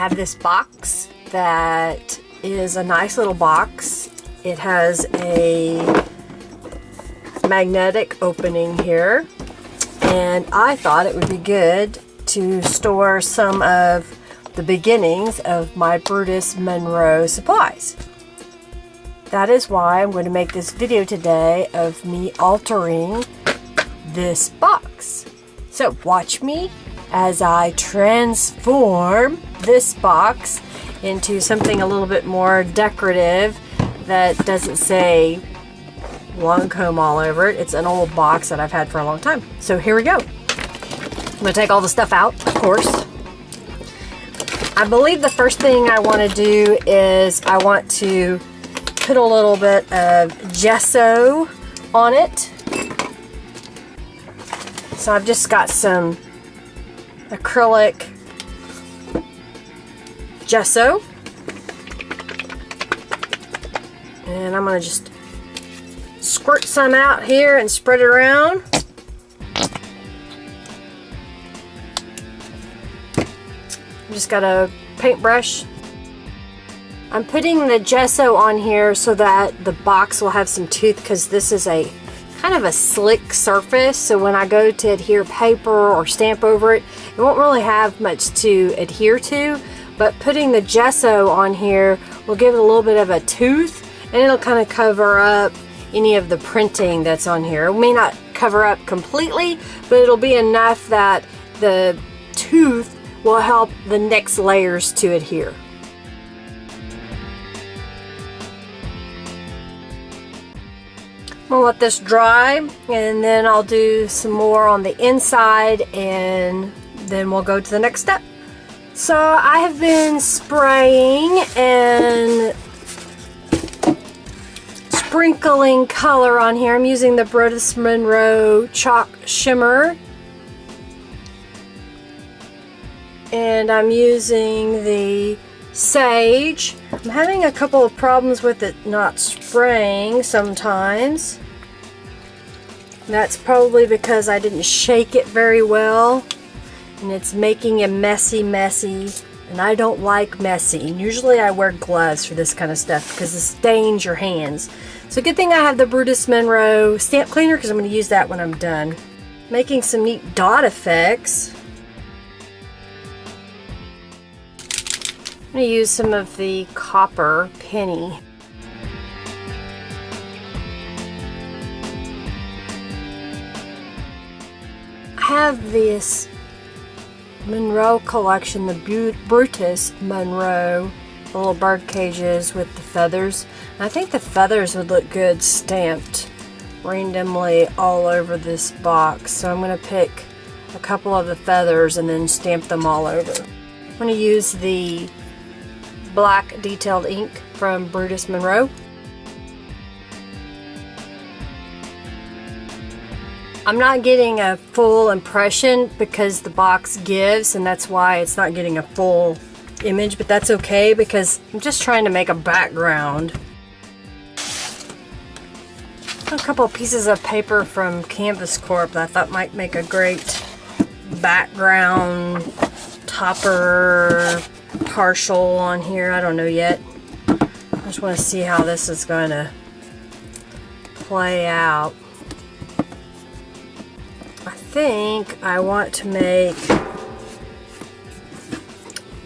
have this box that is a nice little box. It has a magnetic opening here, and I thought it would be good to store some of the beginnings of my Brutus Monroe supplies. That is why I'm going to make this video today of me altering this box. So watch me as I transform this box into something a little bit more decorative that doesn't say Lancome all over it. It's an old box that I've had for a long time. So here we go. I'm going to take all the stuff out, of course. I believe the first thing I want to do is I want to put a little bit of gesso on it. So I've just got some acrylic gesso, and I'm going to just squirt some out here and spread it around. I just got a paintbrush. I'm putting the gesso on here so that the box will have some tooth, because this is a kind of a slick surface, so when I go to adhere paper or stamp over it, it won't really have much to adhere to, but putting the gesso on here will give it a little bit of a tooth, and it'll kind of cover up any of the printing that's on here. It may not cover up completely, but it'll be enough that the tooth will help the next layers to adhere. I'll let this dry, and then I'll do some more on the inside, and then we'll go to the next step. So I have been spraying and sprinkling color on here. I'm using the Brutus Monroe Chalk Shimmer, and I'm using the Sage. I'm having a couple of problems with it not spraying sometimes. That's probably because I didn't shake it very well, and it's making a messy, and I don't like messy. And usually I wear gloves for this kind of stuff because it stains your hands. So good thing I have the Brutus Monroe stamp cleaner, because I'm going to use that when I'm done. Making some neat dot effects. I'm going to use some of the copper penny. I have this Monroe collection, the Brutus Monroe, the little bird cages with the feathers. And I think the feathers would look good stamped randomly all over this box. So I'm going to pick a couple of the feathers and then stamp them all over. I'm going to use the black detailed ink from Brutus Monroe. I'm not getting a full impression because the box gives, and that's why it's not getting a full image, but that's okay because I'm just trying to make a background. A couple of pieces of paper from Canvas Corp that I thought might make a great background topper partial on here. I don't know yet. I just want to see how this is going to play out. I think I want to make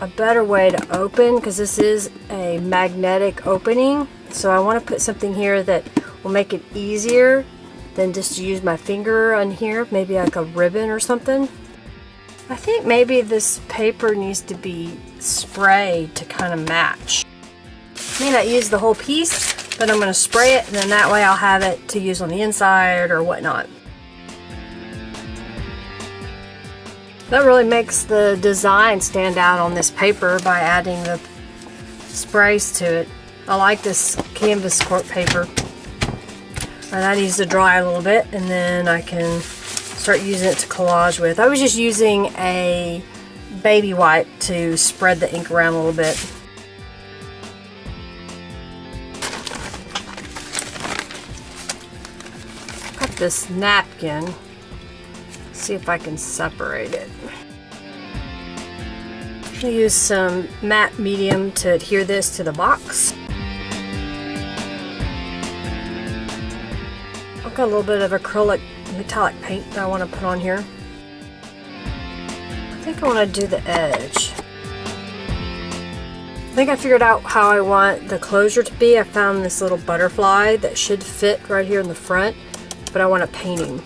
a better way to open, because this is a magnetic opening, so I want to put something here that will make it easier than just to use my finger on here, maybe like a ribbon or something. I think maybe this paper needs to be sprayed to kind of match. I may not use the whole piece, but I'm going to spray it, and then that way I'll have it to use on the inside or whatnot. That really makes the design stand out on this paper by adding the sprays to it. I like this Canvas Corp paper. And that needs to dry a little bit, and then I can start using it to collage with. I was just using a baby wipe to spread the ink around a little bit. Got this napkin. See if I can separate it. I'll use some matte medium to adhere this to the box. I've got a little bit of acrylic metallic paint that I want to put on here. I think I want to do the edge. I think I figured out how I want the closure to be. I found this little butterfly that should fit right here in the front, but I want a painting.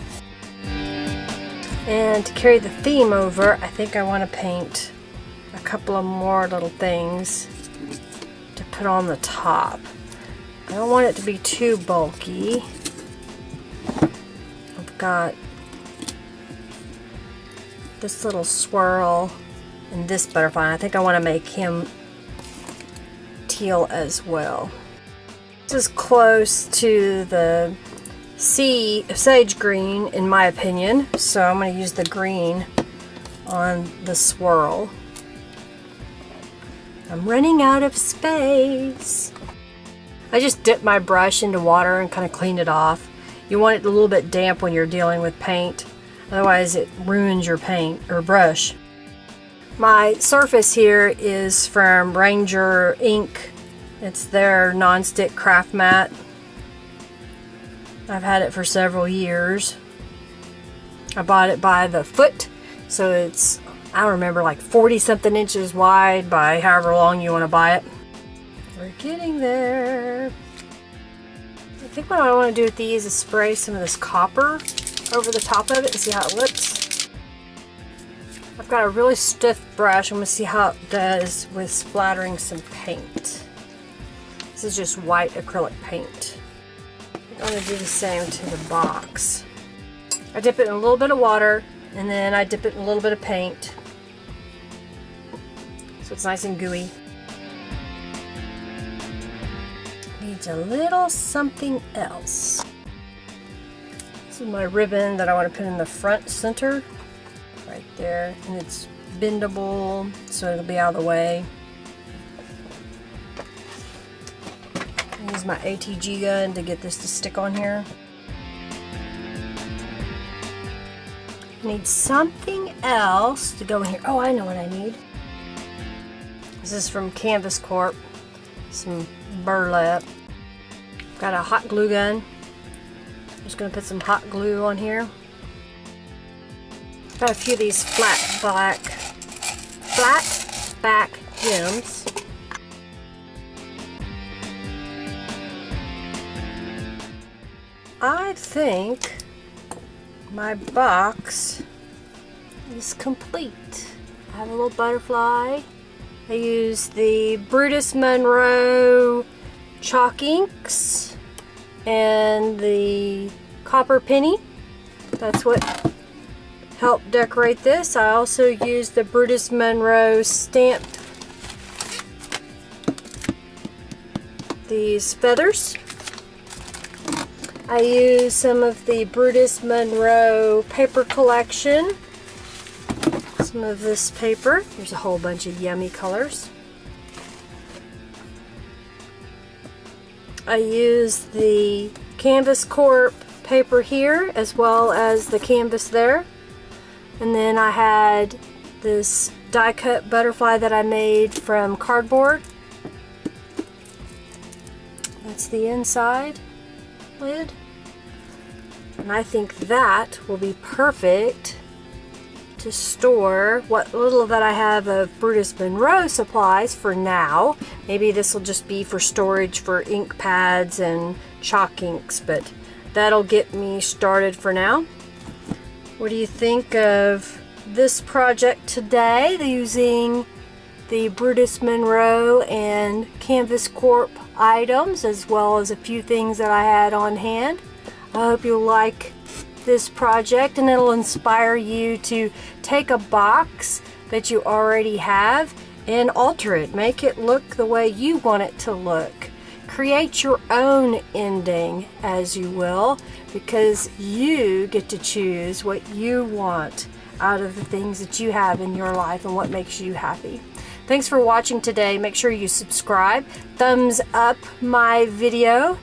And to carry the theme over, I think I want to paint a couple of more little things to put on the top. I don't want it to be too bulky. I've got this little swirl and this butterfly. I think I want to make him teal as well. This is close to the sage green in my opinion, so I'm going to use the green on the swirl. I'm running out of space. I just dipped my brush into water and kind of cleaned it off. You want it a little bit damp when you're dealing with paint, otherwise it ruins your paint or brush. My surface here is from Ranger Ink. It's their non-stick craft mat. I've had it for several years. I bought it by the foot, so it's, I don't remember, like 40 something inches wide by however long you want to buy it. We're getting there. I think what I want to do with these is spray some of this copper over the top of it and see how it looks. I've got a really stiff brush. I'm going to see how it does with splattering some paint. This is just white acrylic paint. I'm going to do the same to the box. I dip it in a little bit of water and then I dip it in a little bit of paint so it's nice and gooey. Needs a little something else. This is my ribbon that I want to put in the front center right there, and it's bendable so it'll be out of the way. Use my ATG gun to get this to stick on here. Need something else to go in here. Oh, I know what I need. This is from Canvas Corp. Some burlap. Got a hot glue gun. Just gonna put some hot glue on here. Got a few of these flat back gems. I think my box is complete. I have a little butterfly. I use the Brutus Monroe chalk inks and the copper penny. That's what helped decorate this. I also used the Brutus Monroe stamp, these feathers. I used some of the Brutus Monroe paper collection. Some of this paper. There's a whole bunch of yummy colors. I used the Canvas Corp paper here as well as the canvas there. And then I had this die cut butterfly that I made from cardboard. That's the inside lid. And I think that will be perfect to store what little that I have of Brutus Monroe supplies for now. Maybe this will just be for storage for ink pads and chalk inks, but that'll get me started for now. What do you think of this project today using the Brutus Monroe and Canvas Corp items, as well as a few things that I had on hand? I hope you'll like this project and it'll inspire you to take a box that you already have and alter it. Make it look the way you want it to look. Create your own ending, as you will, because you get to choose what you want out of the things that you have in your life and what makes you happy. Thanks for watching today. Make sure you subscribe, thumbs up my video,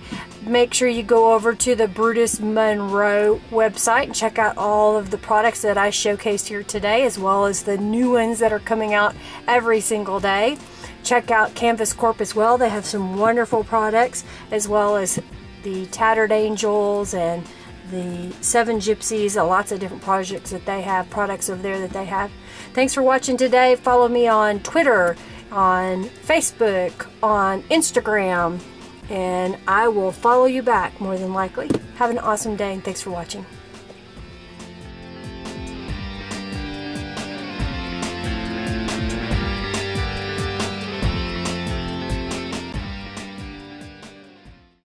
make sure you go over to the Brutus Monroe website and check out all of the products that I showcased here today, as well as the new ones that are coming out every single day. Check out Canvas Corp as well. They have some wonderful products, as well as the Tattered Angels and the Seven Gypsies, lots of different projects that they have, products over there that they have. Thanks for watching today. Follow me on Twitter, on Facebook, on Instagram, and I will follow you back more than likely. Have an awesome day, and thanks for watching.